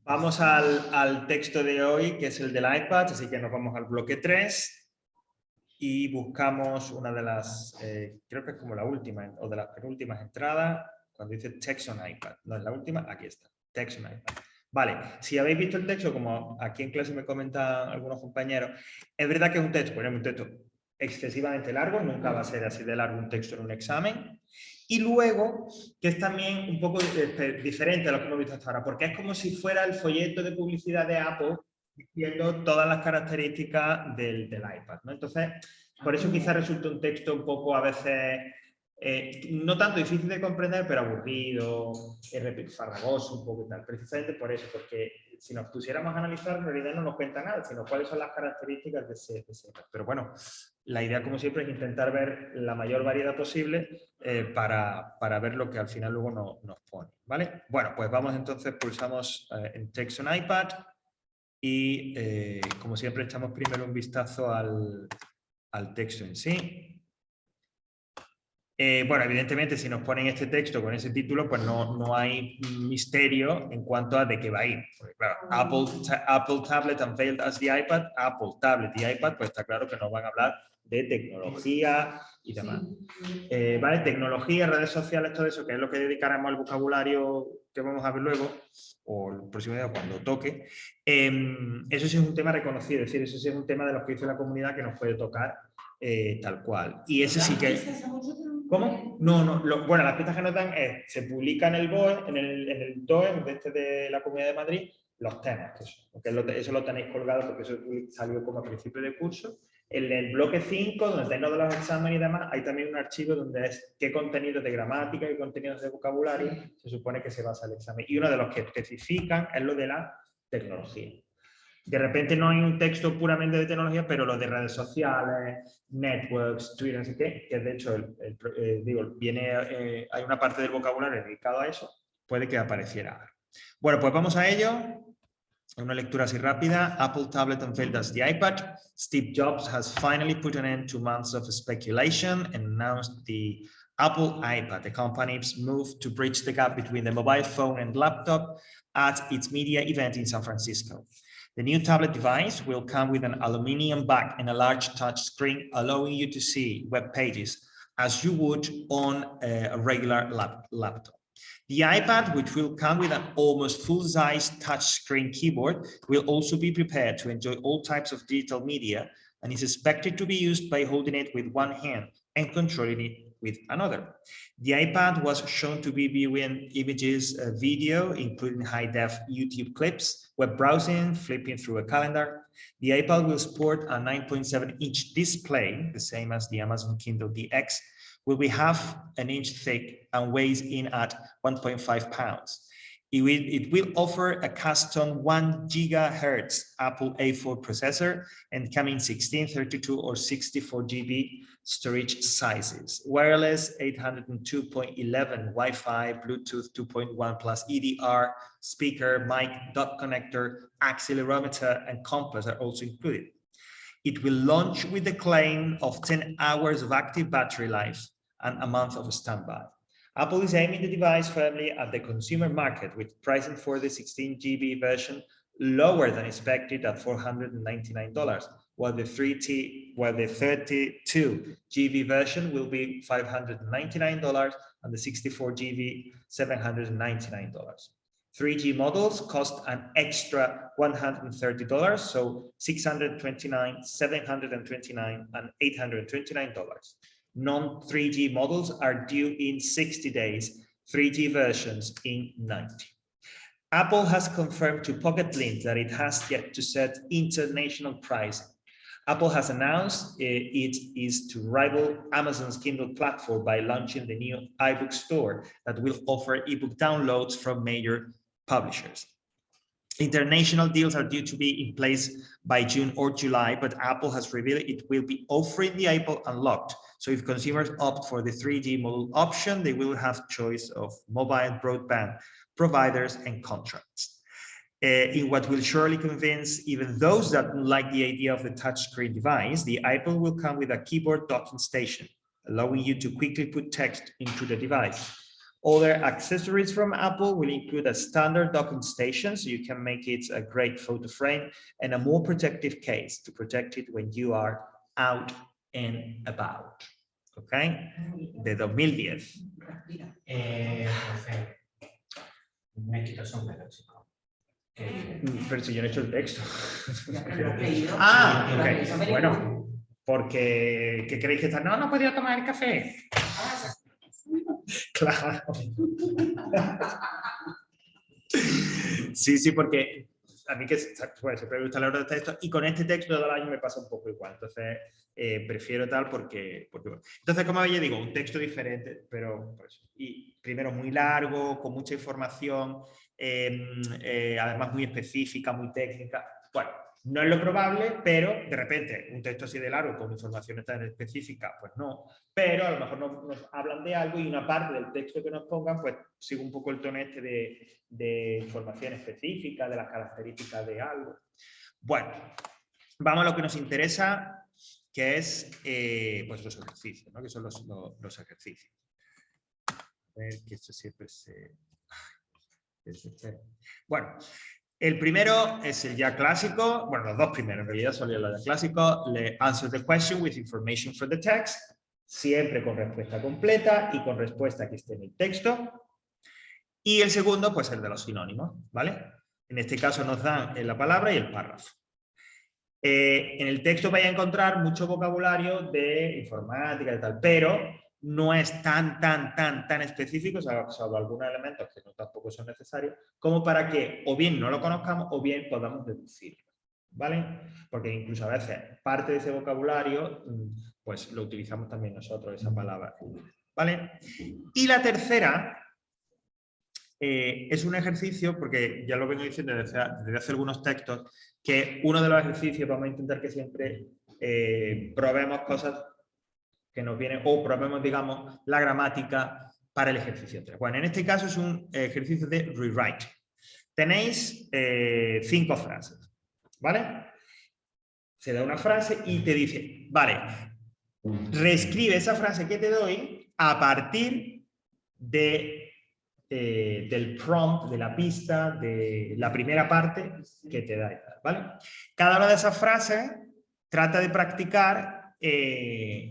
Vamos al texto de hoy, que es el del iPad, así que nos vamos al bloque 3 y buscamos una de las, creo que es como la última, o de las penúltimas entradas, cuando dice text on iPad. No es la última, aquí está, text on iPad. Vale, si habéis visto el texto, como aquí en clase me comentan algunos compañeros, es verdad que es un texto, bueno, es un texto excesivamente largo, nunca va a ser así de largo un texto en un examen. Y luego, que es también un poco diferente a lo que hemos visto hasta ahora, porque es como si fuera el folleto de publicidad de Apple diciendo todas las características del iPad, ¿no? Entonces, por eso quizás resulta un texto un poco a veces, no tanto difícil de comprender, pero aburrido, farragoso un poco y tal. Precisamente por eso, porque si nos pusiéramos a analizar, en realidad no nos cuenta nada, sino cuáles son las características de ese iPad. Pero bueno, la idea, como siempre, es intentar ver la mayor variedad posible para ver lo que al final luego nos pone, ¿vale? Bueno, pues vamos entonces, pulsamos en Text on iPad y, como siempre, echamos primero un vistazo al texto en sí. Bueno, evidentemente, si nos ponen este texto con ese título, pues no hay misterio en cuanto a de qué va a ir. Porque, claro, Apple Tablet unveiled as the iPad, Apple Tablet y iPad, pues está claro que nos van a hablar de tecnología y demás. ¿Vale? Tecnología, redes sociales, todo eso, que es lo que dedicaremos al vocabulario que vamos a ver luego, o el próximo día cuando toque. Eso sí es un tema reconocido, es decir, eso sí es un tema de los que dice la comunidad que nos puede tocar tal cual. Y ese sí que... ¿Cómo? No. Bueno, las pistas que nos dan es, se publica en el BOE, en el DOE, de la Comunidad de Madrid, los temas. Eso lo tenéis colgado porque eso salió como a principio de curso. En el bloque 5, donde tenéis de los exámenes y demás, hay también un archivo donde es qué contenidos de gramática y contenidos de vocabulario se supone que se basa el examen. Y uno de los que especifican es lo de la tecnología. De repente no hay un texto puramente de tecnología, pero lo de redes sociales, networks, Twitter, así que de hecho, hay una parte del vocabulario dedicado a eso, puede que apareciera. Bueno, pues vamos a ello. Una lectura así rápida. Apple Tablet unveiled as the iPad. Steve Jobs has finally put an end to months of speculation and announced the Apple iPad, the company's move to bridge the gap between the mobile phone and laptop at its media event in San Francisco. The new tablet device will come with an aluminum back and a large touch screen, allowing you to see web pages as you would on a regular laptop. The iPad, which will come with an almost full-size touchscreen keyboard, will also be prepared to enjoy all types of digital media and is expected to be used by holding it with one hand and controlling it with another. The iPad was shown to be viewing images, video, including high-def YouTube clips, web browsing, flipping through a calendar. The iPad will sport a 9.7-inch display, the same as the Amazon Kindle DX, will be half an inch thick and weighs in at 1.5 pounds. It will offer a custom 1 gigahertz Apple A4 processor and come in 16, 32, or 64 GB storage sizes. Wireless 802.11 Wi-Fi, Bluetooth 2.1 plus EDR, speaker, mic, dot connector, accelerometer, and compass are also included. It will launch with the claim of 10 hours of active battery life and a month of standby. Apple is aiming the device firmly at the consumer market, with pricing for the 16 GB version lower than expected at $499, while the 32 GB version will be $599 and the 64 GB $799. 3G models cost an extra $130, so $629, $729, and $829. Non-3G models are due in 60 days, 3G versions in 90. Apple has confirmed to PocketLint that it has yet to set international pricing. Apple has announced it is to rival Amazon's Kindle platform by launching the new iBook store that will offer ebook downloads from major publishers. International deals are due to be in place by June or July, but Apple has revealed it will be offering the Apple Unlocked. So if consumers opt for the 3G model option, they will have choice of mobile broadband providers and contracts. In what will surely convince even those that don't like the idea of the touchscreen device, the iPad will come with a keyboard docking station, allowing you to quickly put text into the device. Other accessories from Apple will include a standard docking station, so you can make it a great photo frame, and a more protective case to protect it when you are out and about. ¿Ok? De 2010. Me quito el sombrero, chico. Pero si yo no he hecho el texto. Ah, ok. Bueno, porque ¿qué creéis que está? No, no podía tomar el café. Claro. Sí, porque a mí que pues, siempre me gusta leer los textos y con este texto todo el año me pasa un poco igual. Entonces, prefiero tal porque bueno. Entonces, como ya digo, un texto diferente, pero pues, y primero muy largo, con mucha información, además muy específica, muy técnica. Bueno, no es lo probable, pero de repente un texto así de largo con informaciones tan específicas, pues no. Pero a lo mejor nos hablan de algo y una parte del texto que nos pongan, pues sigue un poco el tono este de información específica, de las características de algo. Bueno, vamos a lo que nos interesa, que es pues los ejercicios, ¿no? Que son los ejercicios. A ver, que esto siempre se... Bueno, el primero es el ya clásico, bueno, los dos primeros en realidad son los ya clásicos. Answer the question with information from the text, siempre con respuesta completa y con respuesta que esté en el texto. Y el segundo, pues el de los sinónimos, ¿vale? En este caso nos dan la palabra y el párrafo. En el texto vais a encontrar mucho vocabulario de informática y tal, pero no es tan específico, salvo algunos elementos que no tampoco son necesarios, como para que o bien no lo conozcamos o bien podamos deducirlo, ¿vale? Porque incluso a veces parte de ese vocabulario, pues lo utilizamos también nosotros, esa palabra, ¿vale? Y la tercera es un ejercicio, porque ya lo vengo diciendo desde hace algunos textos, que uno de los ejercicios vamos a intentar que siempre probemos cosas que nos vienen, o probemos, digamos, la gramática para el ejercicio 3. Bueno, en este caso es un ejercicio de rewrite. Tenéis 5 frases, ¿vale? Se da una frase y te dice, vale, reescribe esa frase que te doy a partir del prompt, de la pista, de la primera parte que te da, ¿vale? Cada una de esas frases trata de practicar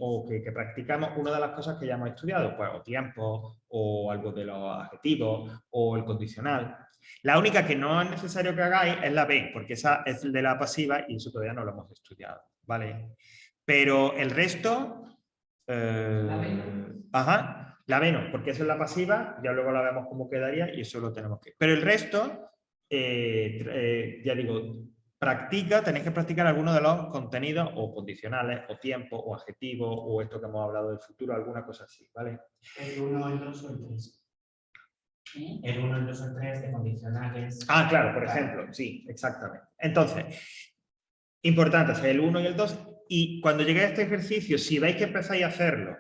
o que practicamos una de las cosas que ya hemos estudiado, pues o tiempo, o algo de los adjetivos, o el condicional. La única que no es necesario que hagáis es la B, porque esa es el de la pasiva y eso todavía no lo hemos estudiado, ¿vale? Pero el resto... ajá, la B no, porque eso es la pasiva, ya luego la vemos cómo quedaría y eso lo tenemos que... Pero el resto, ya digo, tenéis que practicar alguno de los contenidos o condicionales, o tiempo, o adjetivos, o esto que hemos hablado del futuro, alguna cosa así, ¿vale? El 1, el 2 o el 3. El 1, el 2 o el 3 de condicionales. Ah, claro, por ejemplo, sí, exactamente. Entonces, importante hacer el 1 y el 2, y cuando lleguéis a este ejercicio, si veis que empezáis a hacerlo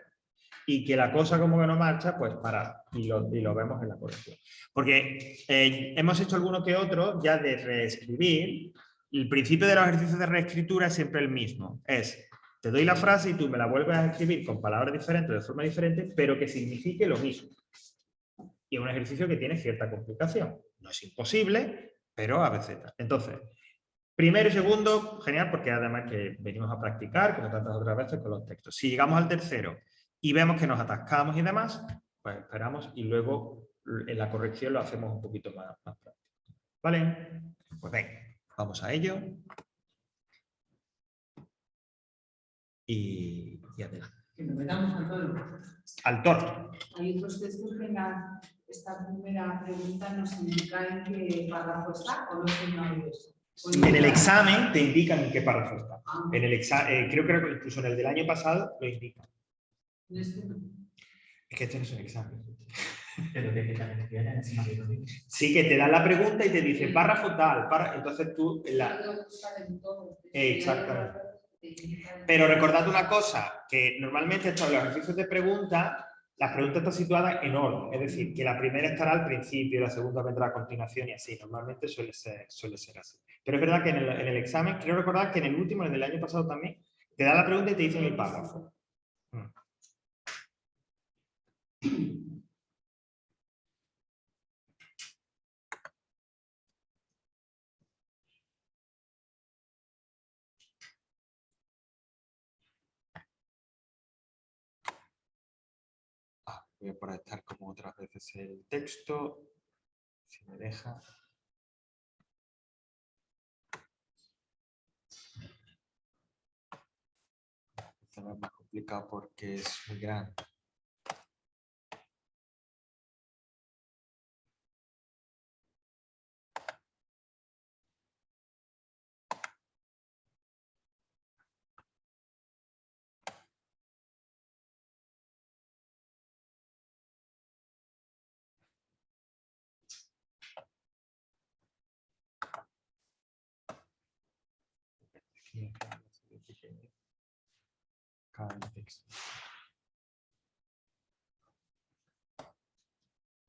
y que la cosa como que no marcha, pues parad y lo vemos en la corrección. Porque hemos hecho alguno que otro ya de reescribir. El principio de los ejercicios de reescritura es siempre el mismo. Es, te doy la frase y tú me la vuelves a escribir con palabras diferentes, de forma diferente, pero que signifique lo mismo. Y es un ejercicio que tiene cierta complicación. No es imposible, pero a veces. Entonces, primero y segundo, genial, porque además que venimos a practicar, como tantas otras veces, con los textos. Si llegamos al tercero y vemos que nos atascamos y demás, pues esperamos y luego en la corrección lo hacemos un poquito más práctico. ¿Vale? Pues venga, vamos a ello. Y adelante. Que nos metamos al toro. Al toro. Hay otros textos que esta primera pregunta nos indica en qué párrafo está o no es no eso. En el examen te indican en qué párrafo está. En el creo que incluso en el del año pasado lo indican. Es que este no es un examen. Sí, que te dan la pregunta y te dice párrafo tal, entonces tú... Exactamente. Pero recordad una cosa, que normalmente estos los ejercicios de pregunta, las preguntas están situadas en orden, es decir, que la primera estará al principio, la segunda vendrá a continuación y así, normalmente suele ser así. Pero es verdad que en el examen, creo recordar que en el último, en el del año pasado también, te da la pregunta y te dicen el párrafo. voy a proyectar como otras veces el texto, si me deja. Esto no es más complicado porque es muy grande.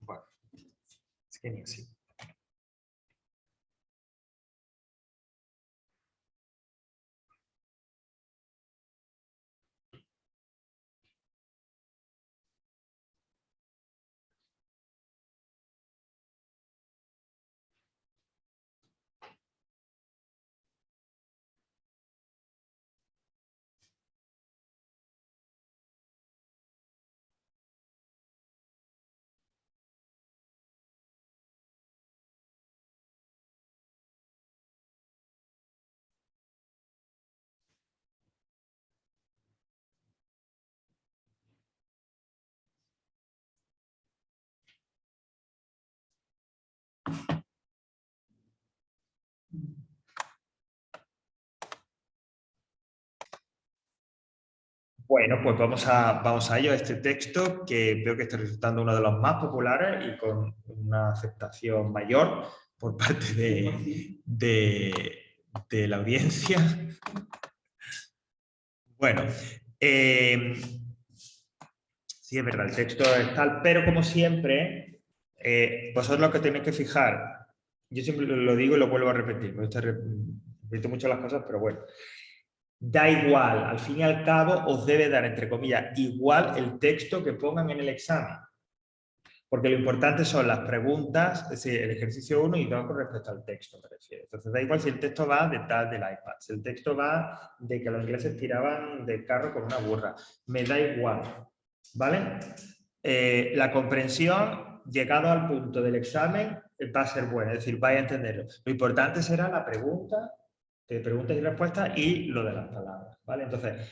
Bueno, es que ni así. Bueno, pues vamos a ello. Este texto, que veo que está resultando uno de los más populares y con una aceptación mayor por parte de la audiencia. Bueno, sí es verdad, el texto es tal, pero como siempre, vosotros lo que tenéis que fijar, yo siempre lo digo y lo vuelvo a repetir, repito mucho las cosas, pero bueno. Da igual, al fin y al cabo os debe dar, entre comillas, igual el texto que pongan en el examen. Porque lo importante son las preguntas, es decir, el ejercicio 1 y 2 con respecto al texto, me refiero. Entonces da igual si el texto va detrás del iPad, si el texto va de que los ingleses tiraban del carro con una burra. Me da igual, ¿vale? La comprensión, llegado al punto del examen, va a ser buena, es decir, vais a entenderlo. Lo importante será la pregunta, preguntas y respuestas y lo de las palabras, ¿vale? Entonces,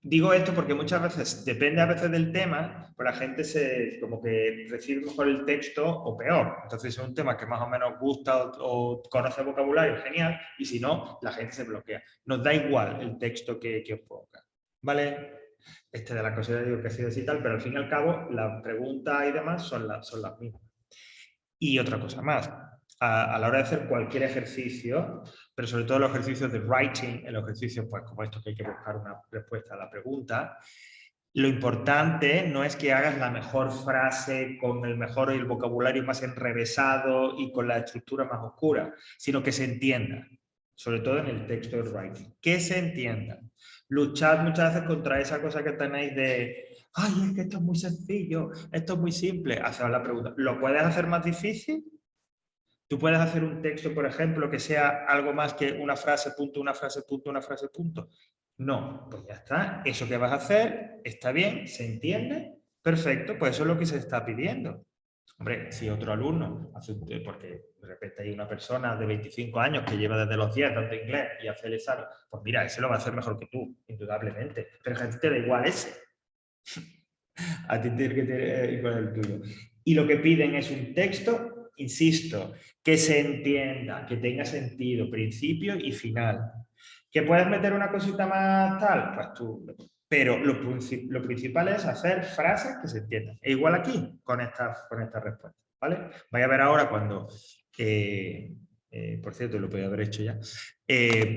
digo esto porque muchas veces, depende a veces del tema, pues la gente como que recibe mejor el texto o peor. Entonces, si es un tema que más o menos gusta o conoce vocabulario, genial, y si no, la gente se bloquea. Nos da igual el texto que os ponga, ¿vale? De la cosa digo que ha sido así y tal, pero al fin y al cabo, las preguntas y demás son las mismas. Y otra cosa más, a la hora de hacer cualquier ejercicio, pero sobre todo los ejercicios de writing, en los ejercicios pues, como estos que hay que buscar una respuesta a la pregunta, lo importante no es que hagas la mejor frase con el mejor y el vocabulario más enrevesado y con la estructura más oscura, sino que se entienda, sobre todo en el texto de writing, que se entienda. Luchad muchas veces contra esa cosa que tenéis de ay, es que esto es muy sencillo, esto es muy simple. Haced la pregunta, ¿lo puedes hacer más difícil? ¿Tú puedes hacer un texto, por ejemplo, que sea algo más que una frase, punto, una frase, punto, una frase, punto? No, pues ya está. Eso que vas a hacer está bien, se entiende, perfecto, pues eso es lo que se está pidiendo. Hombre, si otro alumno, porque de repente hay una persona de 25 años que lleva desde los 10 dando inglés y hace el examen, pues mira, ese lo va a hacer mejor que tú, indudablemente. Pero a ti te da igual ese. A ti tiene que tener igual el tuyo. Y lo que piden es un texto, insisto, que se entienda, que tenga sentido, principio y final. ¿Que puedes meter una cosita más tal? Pues tú. Pero lo principal es hacer frases que se entiendan. E igual aquí, con esta respuesta, ¿vale? Vais a ver ahora cuando... por cierto, lo podía haber hecho ya,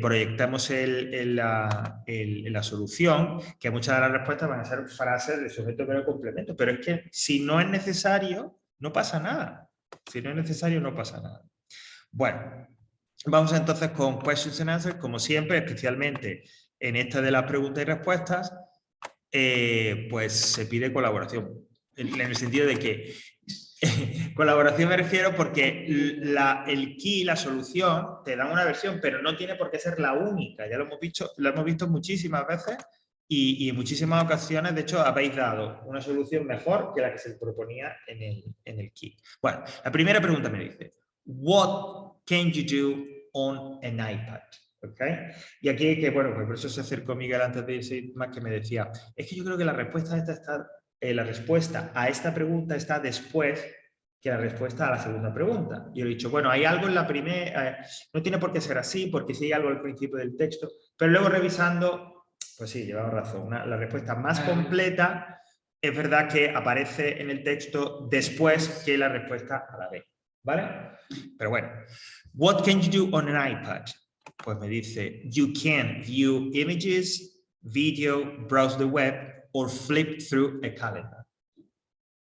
proyectamos la solución, que muchas de las respuestas van a ser frases de sujeto, verbo, complemento, pero es que si no es necesario, no pasa nada. Si no es necesario, no pasa nada. Bueno, vamos entonces con questions and answers, como siempre, especialmente en esta de las preguntas y respuestas, pues se pide colaboración, en el sentido de que colaboración me refiero porque el key, la solución, te dan una versión, pero no tiene por qué ser la única. Ya lo hemos visto muchísimas veces y en muchísimas ocasiones, de hecho, habéis dado una solución mejor que la que se proponía en el kit. Bueno, la primera pregunta me dice, what can you do on an iPad? ¿Okay? Y aquí, que bueno, pues por eso se acercó Miguel antes de irse más, que me decía, es que yo creo que la respuesta a esta pregunta está después que la respuesta a la segunda pregunta. Y yo he dicho, bueno, hay algo en la primera, no tiene por qué ser así, porque sí hay algo al principio del texto, pero luego revisando, pues sí, llevaba razón, la respuesta más completa es verdad que aparece en el texto después que la respuesta a la B, ¿vale? Pero bueno, what can you do on an iPad? Pues me dice, you can view images, video, browse the web, or flip through a calendar.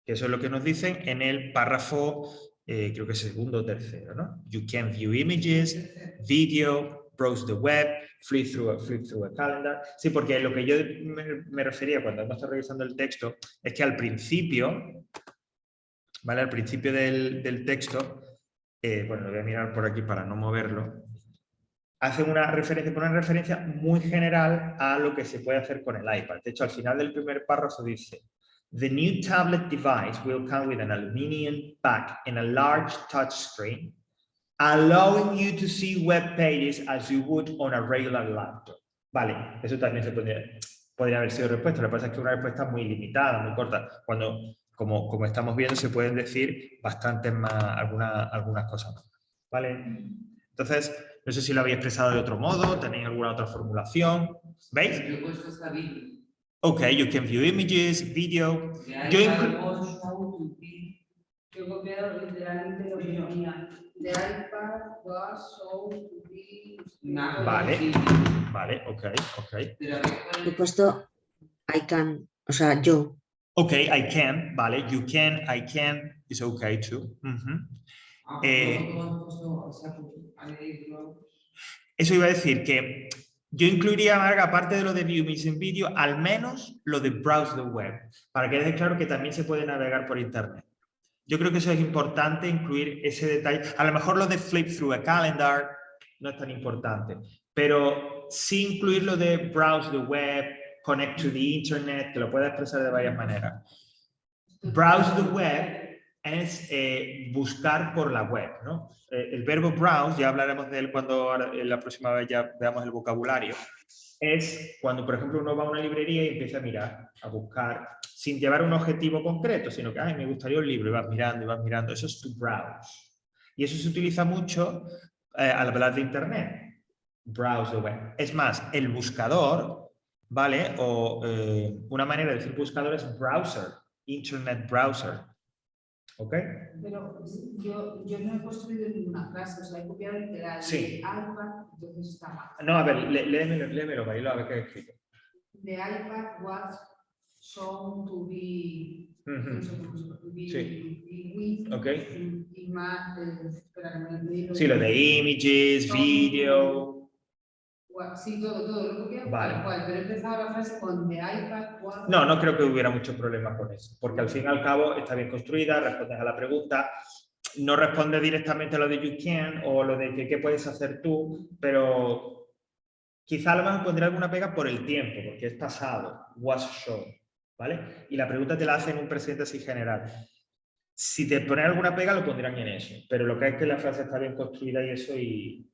Que eso es lo que nos dicen en el párrafo, creo que segundo o tercero, ¿no? You can view images, video, browse the web, flip through a calendar. Sí, porque lo que yo me refería cuando hemos estado revisando el texto es que al principio, ¿vale? Al principio del texto, bueno, lo voy a mirar por aquí para no moverlo, hace una referencia muy general a lo que se puede hacer con el iPad. De hecho, al final del primer párrafo dice, the new tablet device will come with an aluminum back and a large touch screen, allowing you to see web pages as you would on a regular laptop. Vale, eso también se podría haber sido respuesta. Lo que pasa es que es una respuesta muy limitada, muy corta. Cuando, como estamos viendo, se pueden decir bastantes más, algunas cosas más. ¿Vale? Entonces, no sé si lo habéis expresado de otro modo, tenéis alguna otra formulación. ¿Veis? Ok, you can view images, video. Yo he copiado literalmente lo que ponía. The iPad was shown to be... Vale, vale, ok. He puesto I can, o sea, yo. Ok, I can, vale, you can, I can, is okay too. Eso iba a decir que yo incluiría, Marga, aparte de lo de View Images in Video, al menos lo de Browse the Web, para que quede claro que también se puede navegar por Internet. Yo creo que eso es importante, incluir ese detalle. A lo mejor lo de Flip Through a Calendar no es tan importante, pero sí incluir lo de Browse the Web, Connect to the Internet, que lo puede expresar de varias maneras. Browse the Web es buscar por la web, ¿no? El verbo browse, ya hablaremos de él cuando la próxima vez ya veamos el vocabulario, es cuando, por ejemplo, uno va a una librería y empieza a mirar, a buscar, sin llevar un objetivo concreto, sino que, ay, me gustaría un libro, y vas mirando, eso es to browse. Y eso se utiliza mucho al hablar de Internet, browse the web. Es más, el buscador, ¿vale? O una manera de decir buscador es browser, Internet browser. ¿Ok? Pero yo no he construido ninguna frase, o sea, he copiado literal. Sí. iPad, entonces está mal. No, a ver, léemelo, Marilo, a ver qué he escrito. The iPad was shown to be... Sí. Ok. Y más... espera, sí, lo de images, video... Sí, todo, lo he copiado tal cual, pero he empezado la frase con the iPad was... No creo que hubiera mucho problema con eso, porque al fin y al cabo está bien construida, respondes a la pregunta, no responde directamente a lo de you can o lo de qué puedes hacer tú, pero quizá a lo mejor pondré alguna pega por el tiempo, porque es pasado, was shown, ¿vale? Y la pregunta te la hace en un presente así general. Si te ponen alguna pega, lo pondrán en eso, pero lo que es que la frase está bien construida y eso y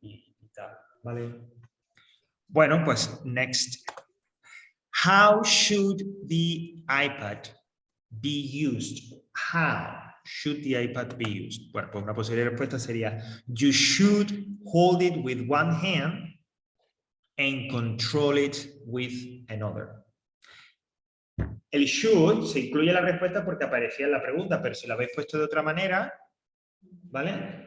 tal, ¿vale? Bueno, pues next. How should the iPad be used? How should the iPad be used? Bueno, pues una posible respuesta sería you should hold it with one hand and control it with another. El should se incluye en la respuesta porque aparecía en la pregunta, pero si la habéis puesto de otra manera, ¿vale?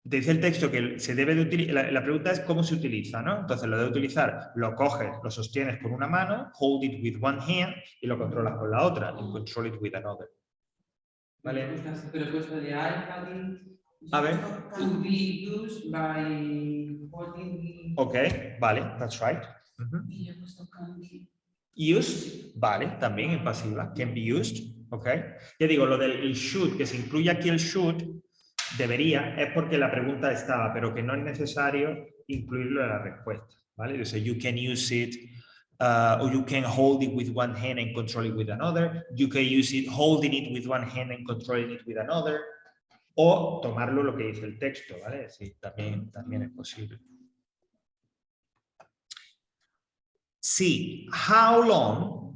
Dice el texto que se debe de utilizar, la pregunta es cómo se utiliza, ¿no? Entonces lo de utilizar, lo coges, lo sostienes con una mano, hold it with one hand, y lo controlas con la otra, and control it with another. ¿Vale? A ver. To be used by holding. Ok, vale, that's right. Used, vale, también en pasiva. Can be used, ok. Ya digo, lo del should, que se incluye aquí el should, debería, es porque la pregunta estaba, pero que no es necesario incluirlo en la respuesta, ¿vale? Dice, you can use it or you can hold it with one hand and control it with another. You can use it holding it with one hand and controlling it with another. O tomarlo lo que dice el texto, ¿vale? Sí, también es posible. Sí, how long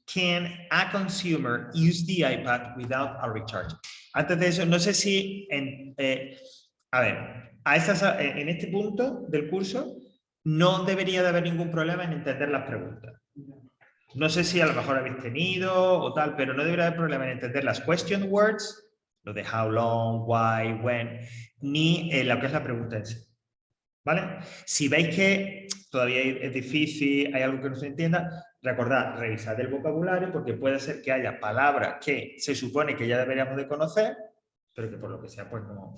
can a consumer use the iPad without a recharge? Antes de eso, no sé si, en este punto del curso no debería de haber ningún problema en entender las preguntas. No sé si a lo mejor habéis tenido o tal, pero no debería haber problema en entender las question words, lo de how long, why, when, ni lo que es la pregunta en sí. ¿Vale? Si veis que todavía es difícil, hay algo que no se entienda, recordad, revisad el vocabulario porque puede ser que haya palabras que se supone que ya deberíamos de conocer, pero que por lo que sea, pues no,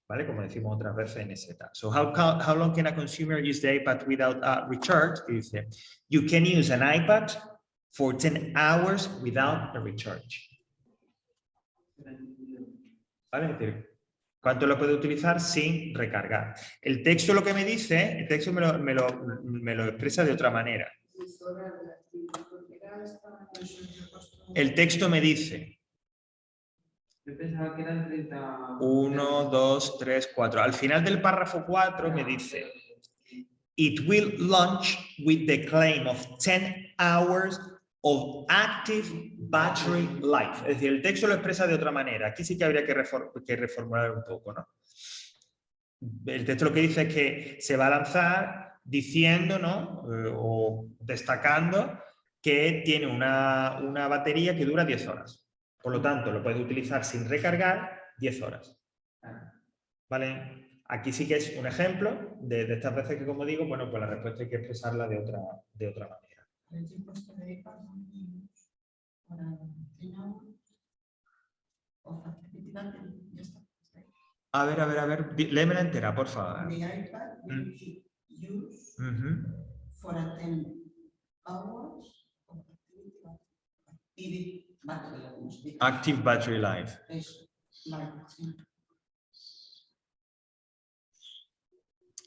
¿vale? Como decimos otras veces en ESETA. So how long can a consumer use the iPad without a recharge? Dice, you can use an iPad for 10 hours without a recharge. ¿Vale? Es decir, ¿cuánto lo puede utilizar sin recargar? El texto lo que me dice, el texto me lo expresa de otra manera. El texto me dice Yo pensaba que eran 30. 1, 2, 3, 4. Al final del párrafo 4 me dice it will launch with the claim of 10 hours of active battery life. Es decir, el texto lo expresa de otra manera. Aquí sí que habría que reformular un poco, ¿no? El texto lo que dice es que se va a lanzar diciendo, ¿no? O destacando que tiene una batería que dura 10 horas. Por lo tanto, lo puedes utilizar sin recargar 10 horas. ¿Vale? Aquí sí que es un ejemplo de estas veces que, como digo, bueno, pues la respuesta hay que expresarla de otra manera. El tiempo este de iPad para o facilidad, ya está. A ver, léemela entera, por favor. The iPad will be used for 10 hours of Active battery life. Eso, life, sí.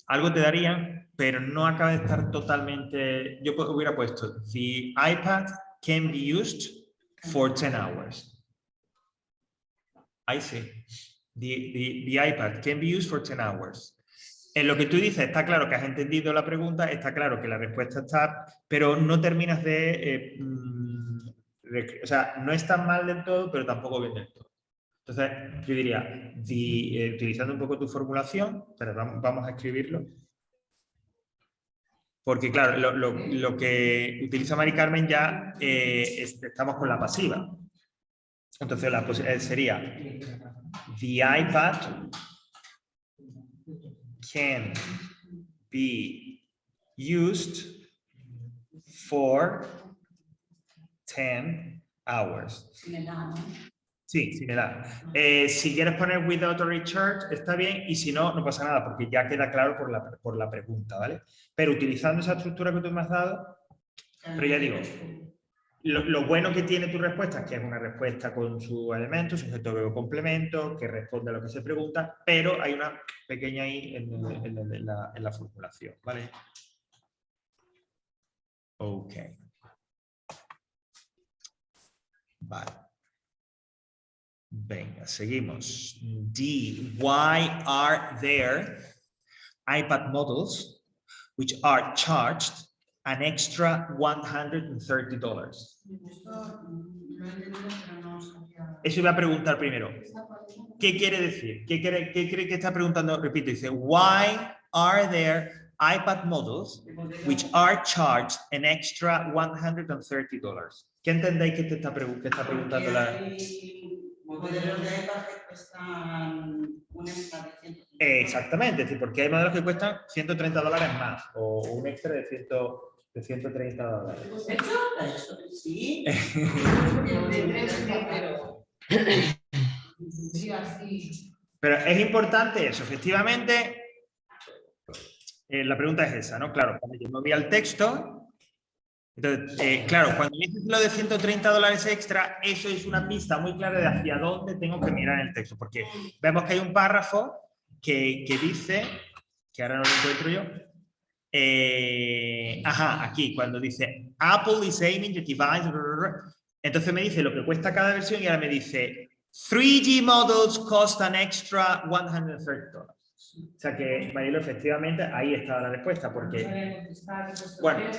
Algo te daría, pero no acaba de estar totalmente... Yo hubiera puesto, the iPad can be used for 10 hours. I see. The iPad can be used for 10 hours. En lo que tú dices, está claro que has entendido la pregunta, está claro que la respuesta está, pero no terminas de... o sea, no está mal del todo, pero tampoco bien del todo. Entonces, yo diría, utilizando un poco tu formulación, pero vamos a escribirlo. Porque, claro, lo que utiliza Mari Carmen ya estamos con la pasiva. Entonces, sería, the iPad can be used for 10 hours. Sí, sin edad. Si quieres poner without a recharge, está bien, y si no, no pasa nada, porque ya queda claro por la pregunta, ¿vale? Pero utilizando esa estructura que tú me has dado, pero ya digo, lo bueno que tiene tu respuesta es que es una respuesta con su elemento, sujeto, verbo, complemento, que responde a lo que se pregunta, pero hay una pequeña I en la formulación, ¿vale? Ok. Vale. Venga, seguimos. D. Why are there iPad models which are charged an extra $130? Eso iba a preguntar primero. ¿Qué quiere decir? ¿Qué cree que está preguntando? Repito, dice, why are there iPad models which are charged an extra $130? ¿Qué entendéis que está preguntando la... Modelos de iPad que cuestan un extra de 150. Exactamente, es decir, porque hay modelos que cuestan $130 más o un extra de $130. Eso, sí. Pero es importante eso, efectivamente. La pregunta es esa, ¿no? Claro, cuando yo me voy al texto, entonces, claro, cuando dices lo de $130 extra, eso es una pista muy clara de hacia dónde tengo que mirar en el texto, porque vemos que hay un párrafo que dice, que ahora no lo encuentro yo, aquí, cuando dice Apple is aiming the device, entonces me dice lo que cuesta cada versión y ahora me dice 3G models cost an extra $130. O sea que, Marilo, efectivamente, ahí está la respuesta, porque... Bueno,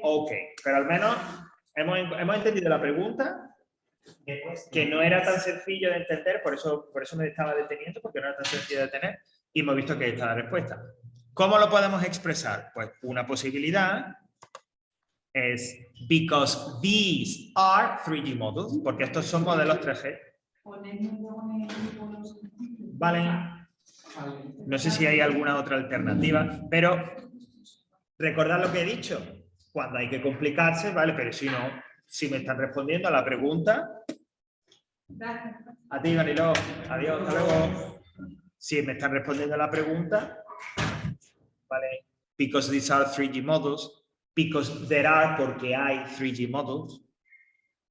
ok, pero al menos hemos entendido la pregunta, que no era tan sencillo de entender, por eso me estaba deteniendo, porque no era tan sencillo de tener, y hemos visto que ahí está la respuesta. ¿Cómo lo podemos expresar? Pues una posibilidad es because these are 3G models, porque estos son modelos 3G. Vale. No sé si hay alguna otra alternativa, pero recordad lo que he dicho. Cuando hay que complicarse, vale, pero si no, si me están respondiendo a la pregunta. A ti, Danilo. Adiós, hasta luego. Si me están respondiendo a la pregunta, vale, because these are 3G models, because there are, porque hay 3G models,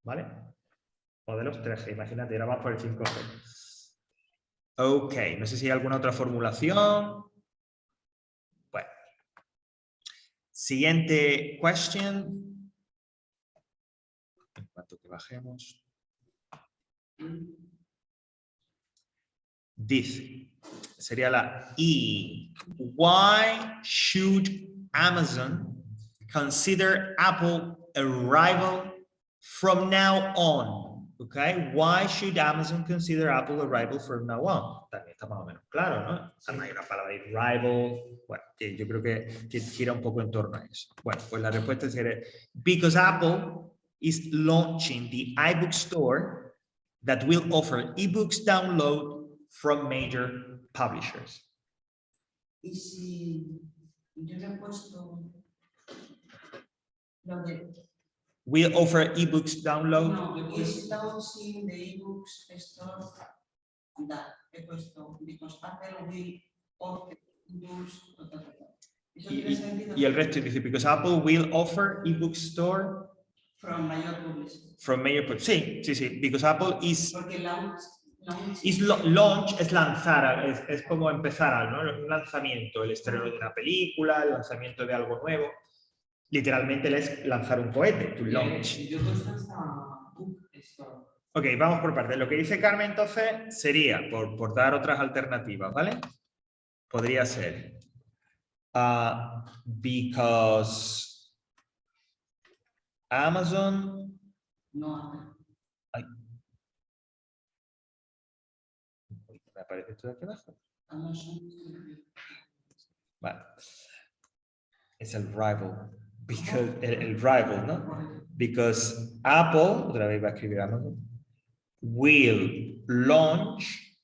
¿vale? Modelos 3G, imagínate, ahora vamos por el 5G. Ok, no sé si hay alguna otra formulación. Bueno. Siguiente question. En cuanto que bajemos. Dice, sería la E. Why should Amazon consider Apple a rival from now on? Okay, why should Amazon consider Apple a rival from now on? También está más o menos claro, ¿no? Hay una palabra de rival, bueno, que yo creo que gira un poco en torno a eso. Bueno, pues la respuesta sería, because Apple is launching the iBook store that will offer ebooks download from major publishers. Y si yo le he puesto lo de... Will offer ebooks download. No, is launching the ebooks store that he puesto because Apple will offer ebooks. Y el resto dice because Apple will offer ebook store from major publishers. From major publishers. Sí, sí, sí. Because Apple is. Porque launch Launch es lanzar, es como empezar, ¿no? Un lanzamiento, el estreno de una película, el lanzamiento de algo nuevo. Literalmente es lanzar un cohete, to launch. Ok, vamos por partes. Lo que dice Carmen entonces sería, por dar otras alternativas, ¿vale? Podría ser because Amazon... No. Ay. ¿Me aparece esto de aquí abajo? Vale. Es el rival. Because, el rival, ¿no? Because Apple, otra vez va a escribir Amazon, will launch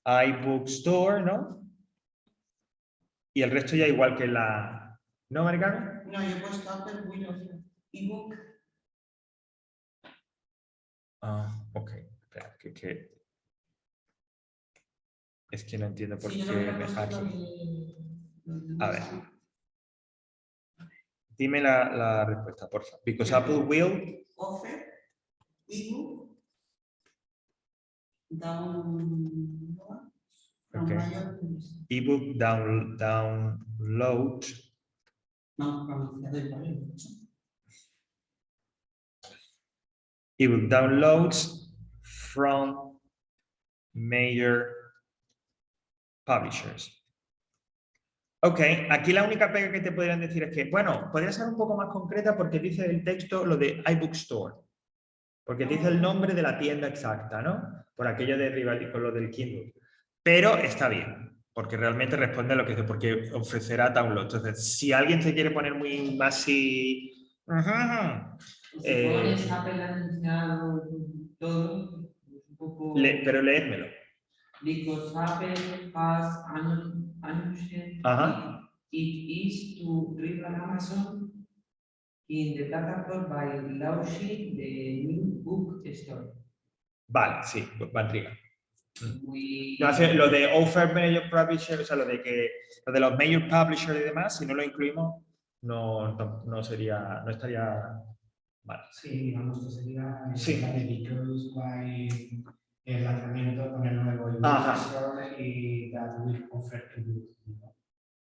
iBook Store, ¿no? Y el resto ya igual que la... ¿No, Maricano? No, yo he puesto Apple will offer ebook. Ah, ok. Espera, es que no entiendo por Sí, qué me aquí. A ver. Dime la respuesta, por favor. Because Apple will offer ebook download from okay. major publishers. Ebook download. No, pronunciado. Ebook downloads from major publishers. Ok, aquí la única pega que te podrían decir es que, bueno, podría ser un poco más concreta porque dice el texto lo de iBook Store. Porque dice el nombre de la tienda exacta, ¿no? Por aquello de rival con lo del Kindle. Pero está bien, porque realmente responde a lo que dice, porque ofrecerá download. Entonces, si alguien se quiere poner muy así... Apple ha anunciado todo, un poco... pero léedmelo. Because Apple has announced it is to rival Amazon in the platform by launching the new book store. Vale, sí, valdría. No, lo de offer major publisher, o sea, lo de los major publishers y demás, si no lo incluimos, no estaría vale. Sí, digamos que sería Sí. la de because by el lanzamiento con el nuevo ebook store y that will offer ebook.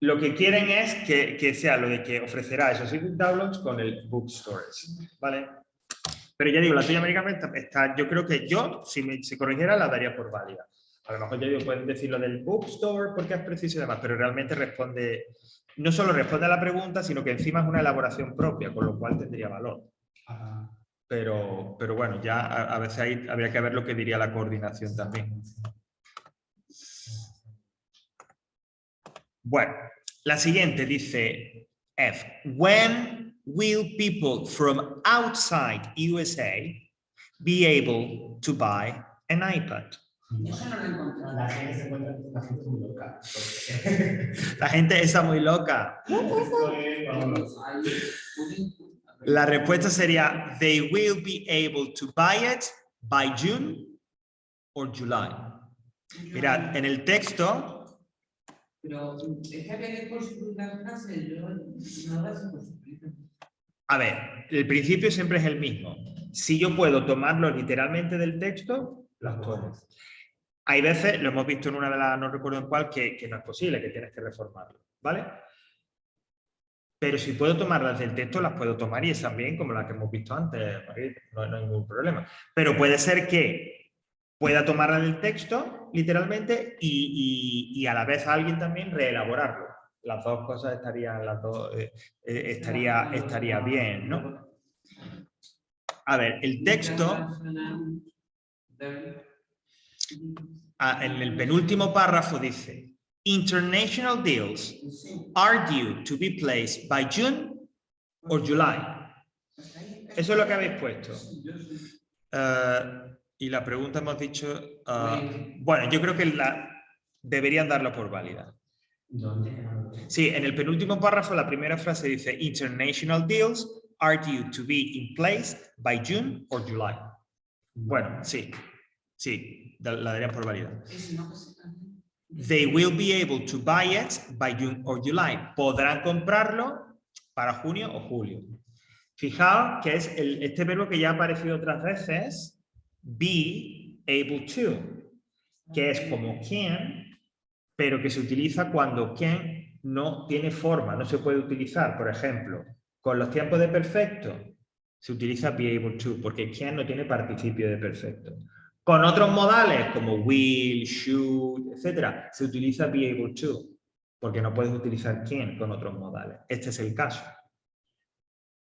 Lo que quieren es que sea lo de que ofrecerá esos ebook downloads con el bookstores, ¿vale? Pero ya digo, la tuya americana está, yo creo que yo, si se corrigiera, la daría por válida. A lo mejor ya digo, pueden decir lo del bookstore porque es preciso y demás, pero realmente responde, no solo responde a la pregunta, sino que encima es una elaboración propia, con lo cual tendría valor. Ajá. Pero bueno, ya a veces ahí habría que ver lo que diría la coordinación también. Bueno, la siguiente dice F. When will people from outside USA be able to buy an iPad? Eso no lo he encontrado. La gente se encuentra la gente muy loca. porque- La gente está muy loca. Esto es, vamos, La respuesta sería they will be able to buy it by June or July. Mirad, en el texto, Pero es que había que construir las frases, yo no las he construido. a ver, el principio siempre es el mismo. Si yo puedo tomarlo literalmente del texto, las tomo. Hay veces, lo hemos visto en una de las, no recuerdo en cuál, que no es posible, que tienes que reformarlo, ¿vale? Pero si puedo tomarlas del texto, las puedo tomar y están bien como las que hemos visto antes, Margarita, no hay ningún problema. Pero puede ser que pueda tomarla del texto, literalmente, y a la vez alguien también reelaborarlo. Las dos cosas estarían, estaría bien, ¿no? A ver, el texto, en el penúltimo párrafo dice, International deals Sí. are due to be placed by June or July. Eso es lo que habéis puesto. Y la pregunta hemos dicho, bueno, yo creo que deberían darlo por válida. ¿dónde? Sí, en el penúltimo párrafo la primera frase dice International deals are due to be in place by June or July. Bueno, sí, la darían por válida. Y si no, que se cambie. They will be able to buy it by June or July. Podrán comprarlo para junio o julio. Fijaos que es este verbo que ya ha aparecido otras veces, be able to, que es como can, pero que se utiliza cuando can no tiene forma, no se puede utilizar. Por ejemplo, con los tiempos de perfecto se utiliza be able to, porque can no tiene participio de perfecto. Con otros modales como will, should, etc., se utiliza be able to, porque no puedes utilizar can con otros modales. Este es el caso.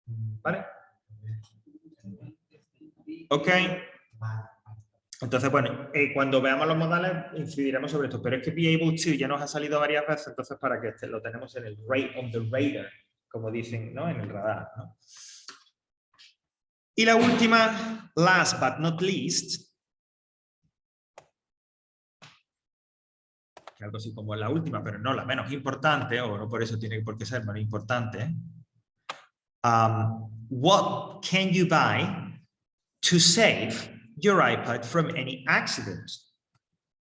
¿Vale? Ok. Entonces, bueno, cuando veamos los modales incidiremos sobre esto, pero es que be able to ya nos ha salido varias veces, entonces para que lo tenemos en el on the radar, como dicen, ¿no? En el radar, ¿no? Y la última, last but not least, que algo así como la última, pero no la menos importante, o no por eso tiene por qué ser menos importante. What can you buy to save your iPad from any accident?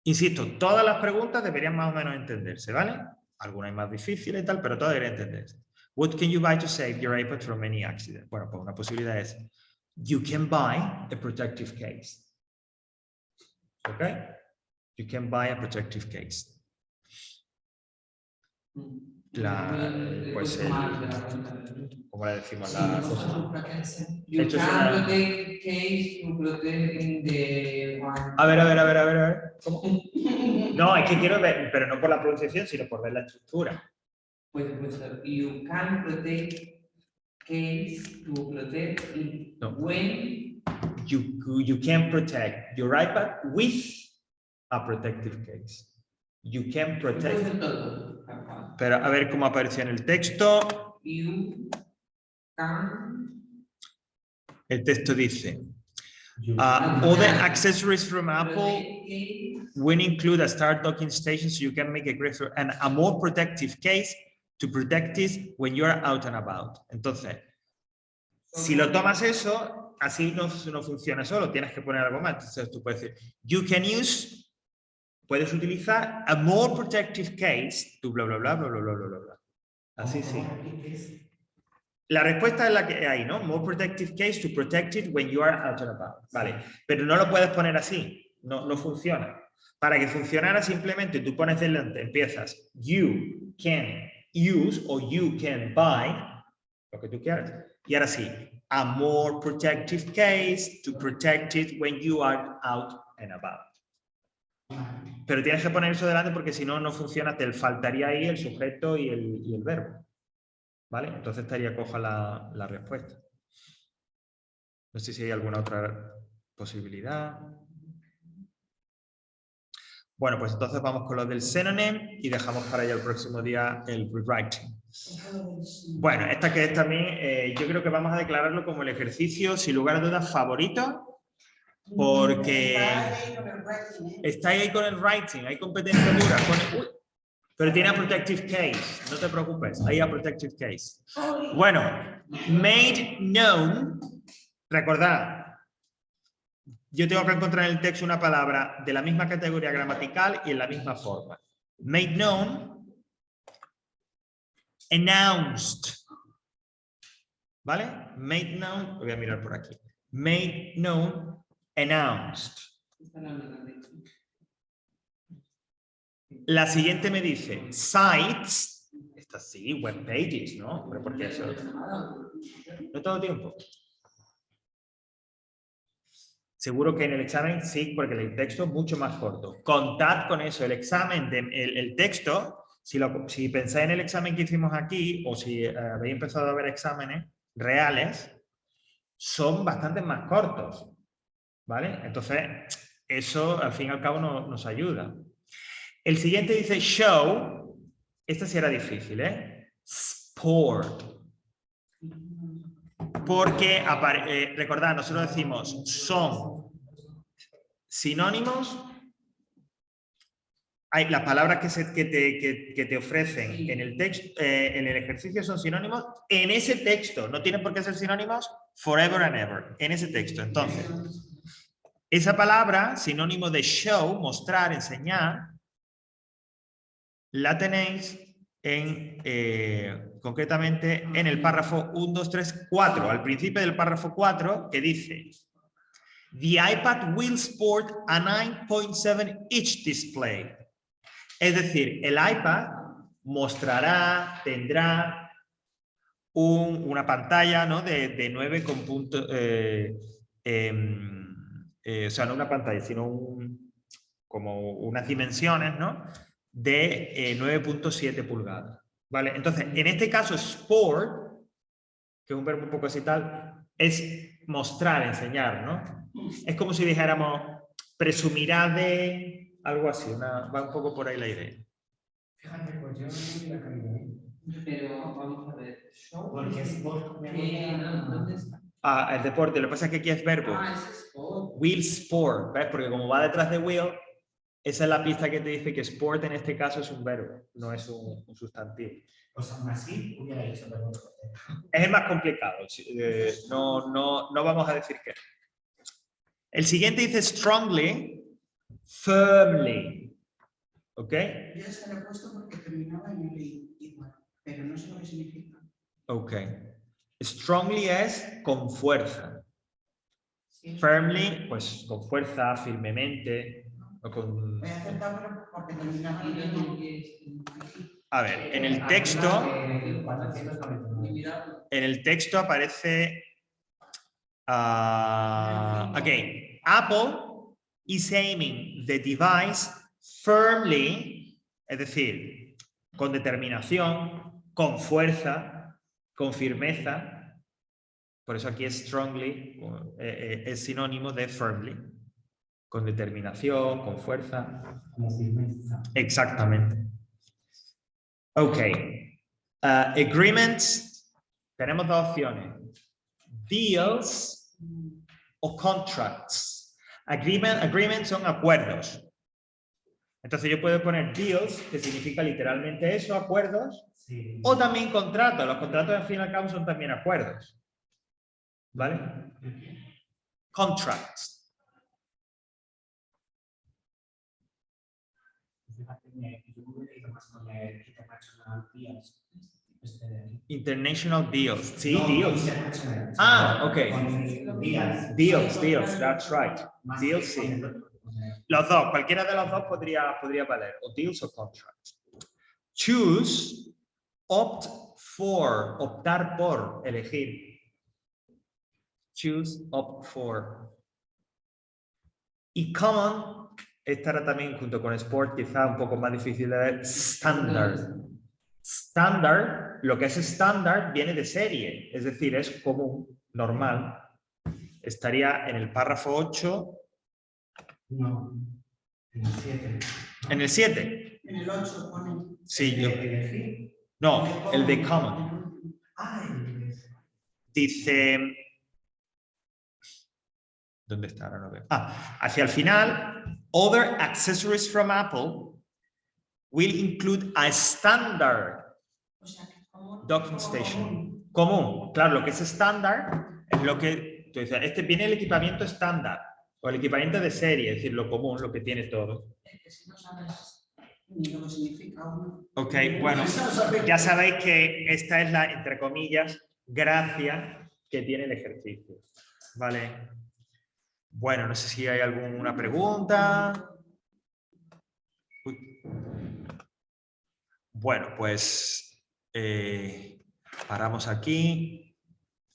Insisto, todas las preguntas deberían más o menos entenderse, ¿vale? Algunas más difíciles y tal, pero todas deberían entenderse. What can you buy to save your iPad from any accident? Bueno, pues una posibilidad es you can buy a protective case. ¿Ok? You can buy a protective case. Pues ¿cómo le decimos la cosa? You Esto es can una- protect case to protect in the one. A ver. ¿Cómo? No, es que quiero ver, pero no por la pronunciación, sino por ver la estructura. Pues, you can protect case to protect it No. when You can protect your iPad with a protective case. You can protect. después de todo. Ajá. Pero a ver cómo aparece en el texto. You can El texto dice, all the accessories from Apple protect case will include a start docking station so you can make a greater and a more protective case to protect it when you are out and about. Entonces, si lo tomas eso, así no funciona solo, tienes que poner algo más. Entonces tú puedes decir, you can use, puedes utilizar a more protective case to bla bla bla bla bla bla bla bla. Así sí. La respuesta es la que hay, ¿no? More protective case to protect it when you are out and about. Vale, pero no lo puedes poner así, no funciona. Para que funcionara simplemente tú pones delante, empiezas you can use o you can buy, lo que tú quieras. Y ahora sí, a more protective case to protect it when you are out and about. Pero tienes que poner eso delante porque si no, no funciona, te faltaría ahí el sujeto y el verbo. ¿Vale? Entonces estaría coja la respuesta. No sé si hay alguna otra posibilidad. Bueno, pues entonces vamos con lo del synonym y dejamos para ya el próximo día el rewriting. Bueno, esta que es también, yo creo que vamos a declararlo como el ejercicio, sin lugar a dudas, favorito, porque está ahí con el writing, hay competencia dura, uy, pero tiene a protective case, no te preocupes, hay a protective case. Bueno, made known, recordad, yo tengo que encontrar en el texto una palabra de la misma categoría gramatical y en la misma forma. Made known, announced. ¿Vale? Made known, voy a mirar por aquí. Made known, announced. La siguiente me dice sites. Esta sí, web pages, ¿no? Pero ¿por qué eso? No todo tiempo. Seguro que en el examen sí, porque el texto es mucho más corto. Contad con eso. El examen, el texto, si pensáis en el examen que hicimos aquí, o si habéis empezado a ver exámenes reales, son bastante más cortos. ¿Vale? Entonces, eso al fin y al cabo nos ayuda. El siguiente dice show. Este sí era difícil, ¿eh? Sport. Porque, recordad, nosotros decimos son sinónimos. Hay las palabras que te ofrecen en el texto, en el ejercicio son sinónimos en ese texto. No tienen por qué ser sinónimos forever and ever. En ese texto. Entonces, esa palabra, sinónimo de show, mostrar, enseñar, la tenéis concretamente en el párrafo 1, 2, 3, 4, al principio del párrafo 4, que dice The iPad will sport a 9.7 inch display. Es decir, el iPad mostrará, tendrá una pantalla, ¿no? de 9 con punto, o sea, no una pantalla, sino como unas dimensiones, ¿no? De 9.7 pulgadas. ¿Vale? Entonces, en este caso, sport, que es un verbo un poco así tal, es mostrar, enseñar, ¿no? Es como si dijéramos, presumirá de algo así, va un poco por ahí la idea. Fíjate, pues yo no vi la calidad. Pero vamos a ver. Porque sport me ¿Dónde está? Ah, el deporte, lo que pasa es que aquí es verbo. Ah, ese es sport. Will sport, ¿ves? Porque como va detrás de will, esa es la pista que te dice que sport en este caso es un verbo, no es un sustantivo. Pues aún así hubiera hecho verbo. Es el más complicado, no vamos a decir que. El siguiente dice strongly, firmly. ¿Ok? Yo se lo he puesto porque terminaba en el igual, pero no sé lo que significa. Ok. Strongly es con fuerza. Firmly, pues con fuerza, firmemente. O con... Voy a aceptar pero porque terminaba en el A ver, en el texto aparece. Ok. Apple is aiming the device firmly, es decir, con determinación, con fuerza, con firmeza. Por eso aquí es strongly, es sinónimo de firmly. Con determinación, con fuerza. Como firmeza. Exactamente. Ok. Agreements. Tenemos dos opciones. Deals o contracts. Agreements son acuerdos. Entonces yo puedo poner deals, que significa literalmente eso, acuerdos, Sí. o también contratos. Los contratos al fin y al cabo son también acuerdos. ¿Vale? Contracts. International deals. Sí, deals. Ah, ok. Deals, that's right. Deals, sí. Los dos, cualquiera de los dos podría valer, o deals o contracts. Choose, opt for, optar por, elegir. Choose, opt for. Y common, estará también junto con sport, quizá un poco más difícil de ver, standard. Standard, lo que es estándar viene de serie, es decir, es común, normal. Estaría en el párrafo 8. No, en el 7. En el 7. En el 8 pone. Sí, yo. Elegir. No, el de common. Ah, Dice. ¿Dónde está? Ahora no veo. Hacia el final, other accessories from Apple will include a standard O sea, que como docking station. Común. Claro, lo que es estándar es lo que tú dices, este viene el equipamiento estándar o el equipamiento de serie, es decir, lo común, lo que tiene todo. Es que si no sabes ni lo que significa uno. Ok, bueno, ya sabéis que esta es la, entre comillas, gracia que tiene el ejercicio. Vale. Bueno, no sé si hay alguna pregunta. Uy. Bueno, pues paramos aquí.